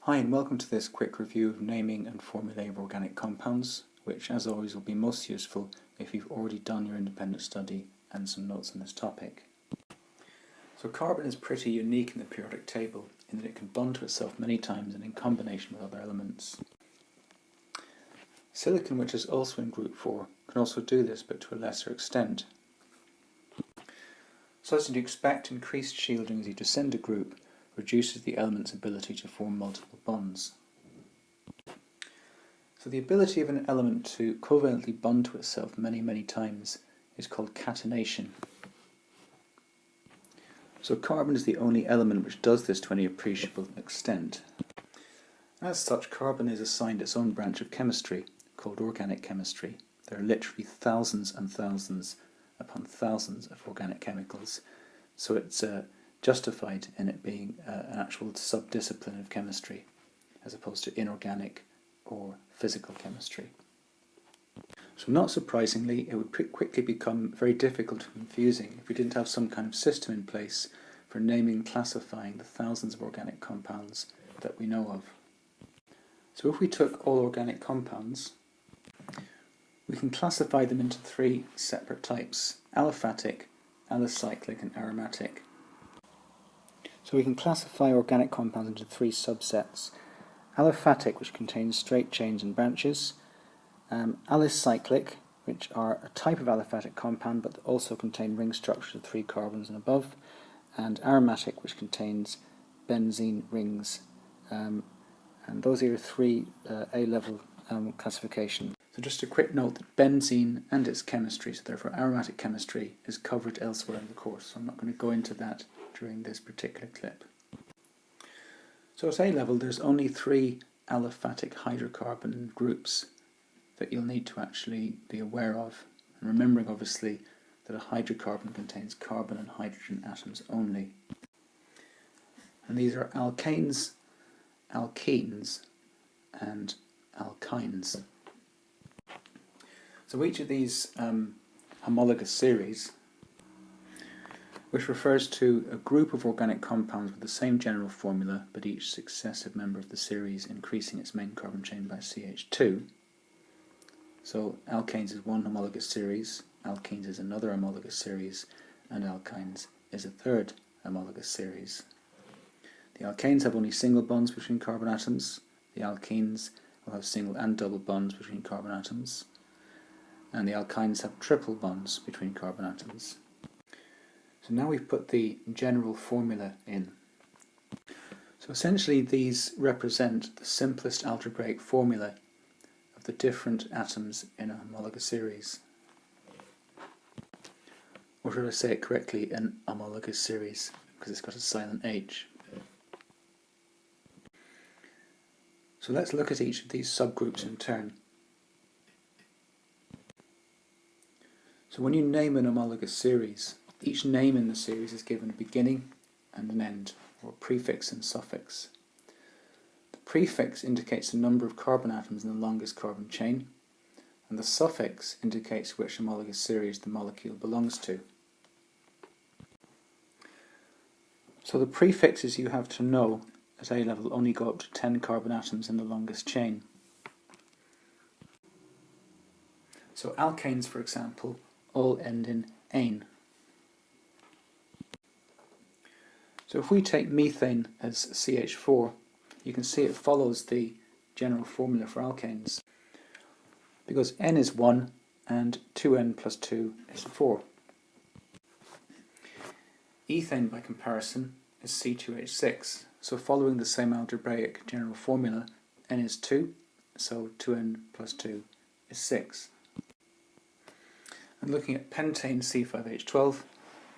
Hi and welcome to this quick review of naming and formulae of organic compounds, which as always will be most useful if you've already done your independent study and some notes on this topic. So carbon is pretty unique in the periodic table in that it can bond to itself many times and in combination with other elements. Silicon, which is also in group 4, can also do this but to a lesser extent. So as you'd expect, increased shielding as you descend a group reduces the element's ability to form multiple bonds. So the ability of an element to covalently bond to itself many times is called catenation. So carbon is the only element which does this to any appreciable extent. As such, carbon is assigned its own branch of chemistry, called organic chemistry. There are literally thousands and thousands upon thousands of organic chemicals, so it's justified in it being an actual sub-discipline of chemistry, as opposed to inorganic or physical chemistry. So not surprisingly, it would quickly become very difficult and confusing if we didn't have some kind of system in place for naming and classifying the thousands of organic compounds that we know of. So if we took all organic compounds, we can classify them into three separate types: aliphatic, alicyclic and aromatic. So we can classify organic compounds into three subsets: aliphatic, which contains straight chains and branches; alicyclic, which are a type of aliphatic compound but also contain ring structures of 3 carbons and above; and aromatic, which contains benzene rings. And those are your three A-level classifications. So just a quick note that benzene and its chemistry, so therefore aromatic chemistry, is covered elsewhere in the course, so I'm not going to go into that during this particular clip. So at A-level there's only 3 aliphatic hydrocarbon groups that you'll need to actually be aware of, and remembering obviously that a hydrocarbon contains carbon and hydrogen atoms only. And these are alkanes, alkenes and alkynes. So each of these homologous series, which refers to a group of organic compounds with the same general formula but each successive member of the series increasing its main carbon chain by CH2. So alkanes is one homologous series, alkenes is another homologous series, and alkynes is a third homologous series. The alkanes have only single bonds between carbon atoms, the alkenes will have single and double bonds between carbon atoms, and the alkynes have triple bonds between carbon atoms. So now we've put the general formula in. So essentially these represent the simplest algebraic formula of the different atoms in a homologous series. Or should I say it correctly, an homologous series, because it's got a silent H. So let's look at each of these subgroups in turn. So when you name an homologous series, each name in the series is given a beginning and an end, or prefix and suffix. The prefix indicates the number of carbon atoms in the longest carbon chain, and the suffix indicates which homologous series the molecule belongs to. So the prefixes you have to know at A-level only go up to 10 carbon atoms in the longest chain. So alkanes, for example, all end in ane. So if we take methane as CH4, you can see it follows the general formula for alkanes, because N is 1 and 2N plus 2 is 4. Ethane, by comparison, is C2H6, so following the same algebraic general formula, N is 2, so 2N plus 2 is 6. And looking at pentane C5H12,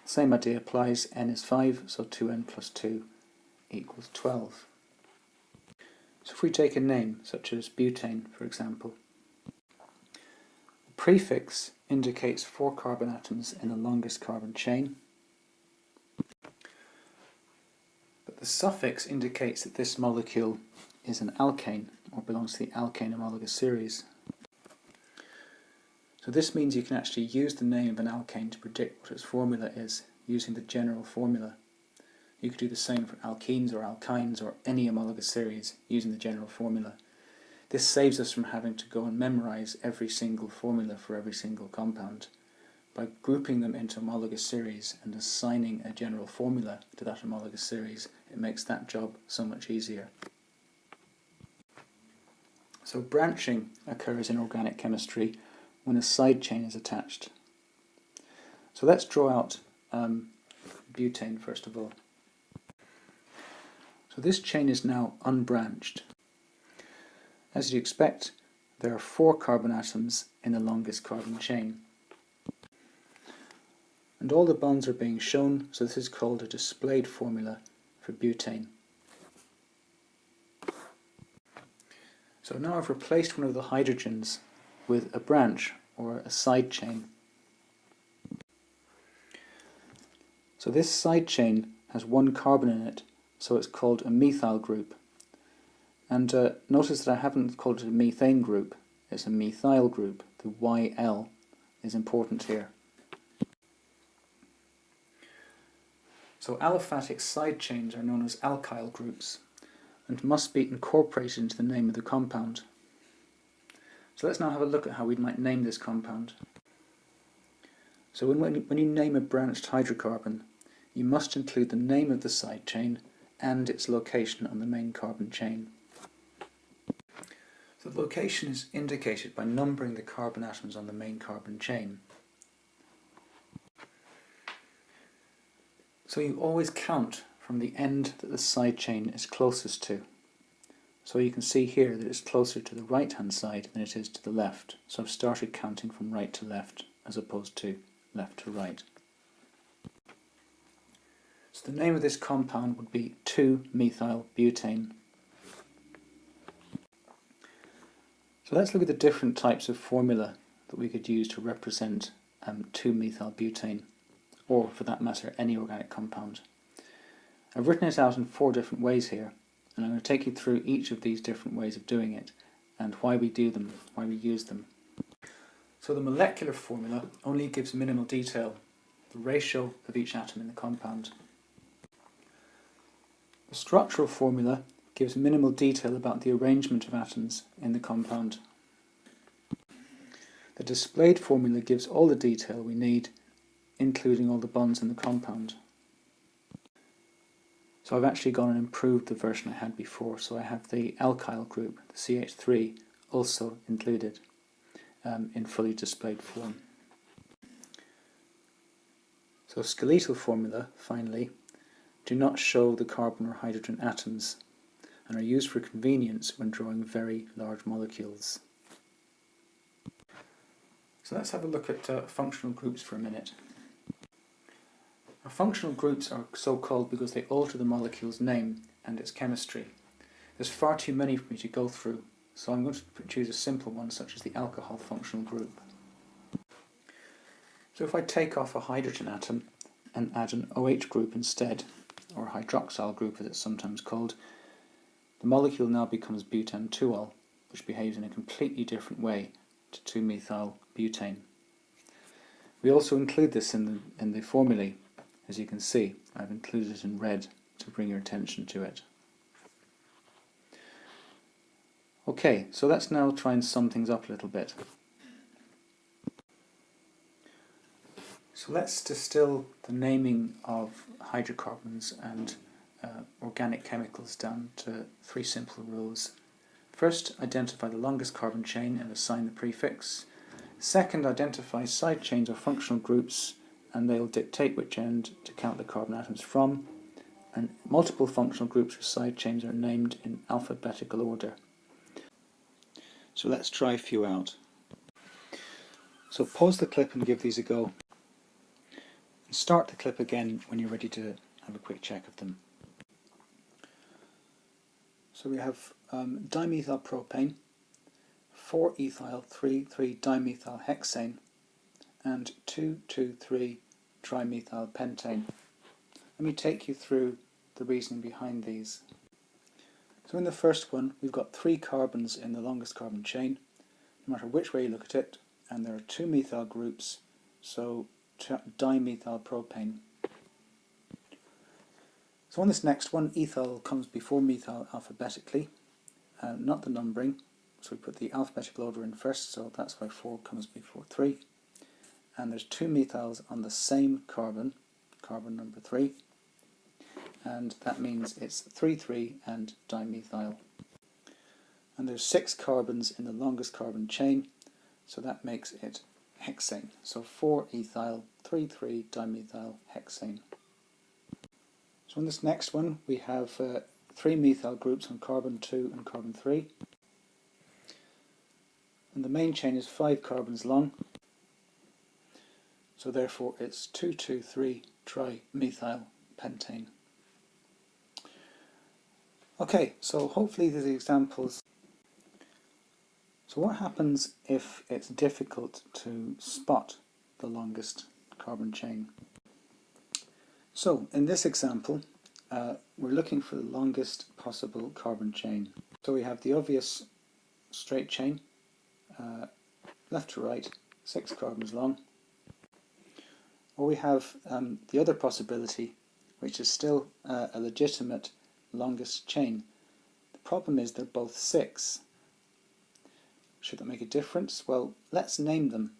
same idea applies. N is 5, so 2N plus 2 equals 12. So if we take a name, such as butane, for example, the prefix indicates 4 carbon atoms in the longest carbon chain, but the suffix indicates that this molecule is an alkane, or belongs to the alkane homologous series. So this means you can actually use the name of an alkane to predict what its formula is using the general formula. You could do the same for alkenes or alkynes or any homologous series using the general formula. This saves us from having to go and memorize every single formula for every single compound. By grouping them into homologous series and assigning a general formula to that homologous series, it makes that job so much easier. So branching occurs in organic chemistry when a side chain is attached. So let's draw out butane first of all. So this chain is now unbranched. As you'd expect, there are 4 carbon atoms in the longest carbon chain. And all the bonds are being shown, so this is called a displayed formula for butane. So now I've replaced one of the hydrogens with a branch or a side chain. So this side chain has 1 carbon in it, so it's called a methyl group. And notice that I haven't called it a methane group, it's a methyl group. The YL is important here. So aliphatic side chains are known as alkyl groups and must be incorporated into the name of the compound. So let's now have a look at how we might name this compound. So when you name a branched hydrocarbon, you must include the name of the side chain and its location on the main carbon chain. So the location is indicated by numbering the carbon atoms on the main carbon chain. So you always count from the end that the side chain is closest to. So you can see here that it's closer to the right hand side than it is to the left. So I've started counting from right to left as opposed to left to right. So the name of this compound would be 2-methyl-butane. So let's look at the different types of formula that we could use to represent 2-methyl-butane, or for that matter any organic compound. I've written it out in 4 different ways here, and I'm going to take you through each of these different ways of doing it and why we do them, why we use them. So the molecular formula only gives minimal detail, the ratio of each atom in the compound. The structural formula gives minimal detail about the arrangement of atoms in the compound. The displayed formula gives all the detail we need, including all the bonds in the compound. So I've actually gone and improved the version I had before, so I have the alkyl group, the CH3, also included in fully displayed form. So skeletal formula, finally, do not show the carbon or hydrogen atoms and are used for convenience when drawing very large molecules. So let's have a look at functional groups for a minute. Our functional groups are so called because they alter the molecule's name and its chemistry. There's far too many for me to go through, so I'm going to choose a simple one such as the alcohol functional group. So if I take off a hydrogen atom and add an OH group instead, or hydroxyl group as it's sometimes called, the molecule now becomes butan-2-ol, which behaves in a completely different way to 2-methyl-butane. We also include this in the formulae. As you can see, I've included it in red to bring your attention to it. Okay, so let's now try and sum things up a little bit. So let's distill the naming of hydrocarbons and organic chemicals down to 3 simple rules. First, identify the longest carbon chain and assign the prefix. Second, identify side chains or functional groups, and they'll dictate which end to count the carbon atoms from. And multiple functional groups or side chains are named in alphabetical order. So let's try a few out. So pause the clip and give these a go. And start the clip again when you're ready to have a quick check of them. So we have dimethyl propane, 4-ethyl 3,3-dimethyl hexane, and 2,2,3-trimethyl pentane. Let me take you through the reasoning behind these. So in the first one, we've got 3 carbons in the longest carbon chain, no matter which way you look at it, and there are 2 methyl groups, so dimethyl propane. So So on this next one, ethyl comes before methyl alphabetically, not the numbering. So we put the alphabetical order in first, so that's why 4 comes before 3. And there's 2 methyls on the same carbon, carbon number 3, and that means it's 3,3 and dimethyl. And there's 6 carbons in the longest carbon chain, so that makes it hexane. So 4 ethyl, 3,3 dimethyl hexane. So in this next one we have 3 methyl groups on carbon 2 and carbon 3. And the main chain is 5 carbons long, so therefore it's 2,2,3 trimethyl pentane. Okay, so hopefully these examples. So what happens if it's difficult to spot the longest carbon chain? So in this example, we're looking for the longest possible carbon chain. So we have the obvious straight chain, left to right, 6 carbons long. Or we have the other possibility, which is still a legitimate longest chain. The problem is they're both 6. Should that make a difference? Well, let's name them.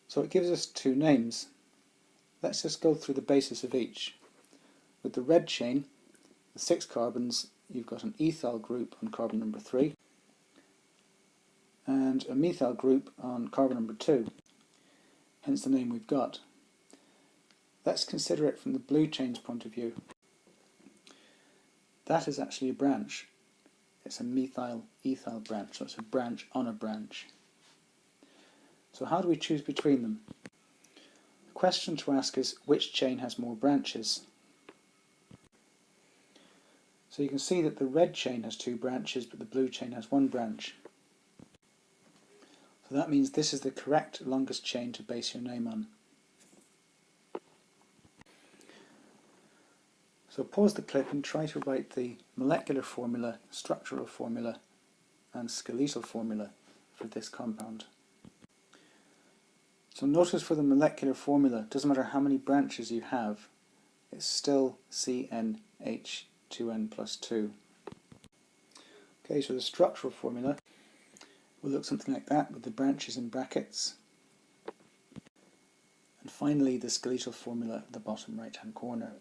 So it gives us 2 names. Let's just go through the basis of each. With the red chain, the 6 carbons, you've got an ethyl group on carbon number 3 and a methyl group on carbon number 2, hence the name we've got. Let's consider it from the blue chain's point of view. That is actually a branch. It's a methyl-ethyl branch, so it's a branch on a branch. So how do we choose between them? The question to ask is, which chain has more branches? So you can see that the red chain has 2 branches, but the blue chain has 1 branch. So that means this is the correct longest chain to base your name on. So pause the clip and try to write the molecular formula, structural formula and skeletal formula for this compound. So notice for the molecular formula, it doesn't matter how many branches you have, it's still CnH2n plus 2. Okay, so the structural formula will look something like that with the branches in brackets. And finally the skeletal formula at the bottom right hand corner.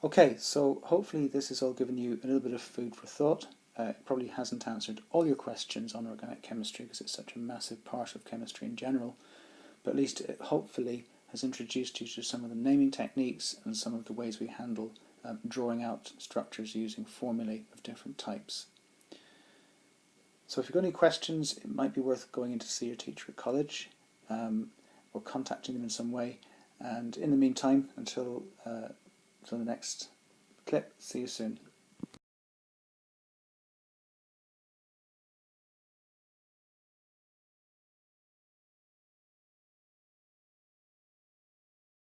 Okay, so hopefully this has all given you a little bit of food for thought. It probably hasn't answered all your questions on organic chemistry because it's such a massive part of chemistry in general, but at least it hopefully has introduced you to some of the naming techniques and some of the ways we handle drawing out structures using formulae of different types. So if you've got any questions, it might be worth going in to see your teacher at college or contacting them in some way. And in the meantime, until the next clip, see you soon.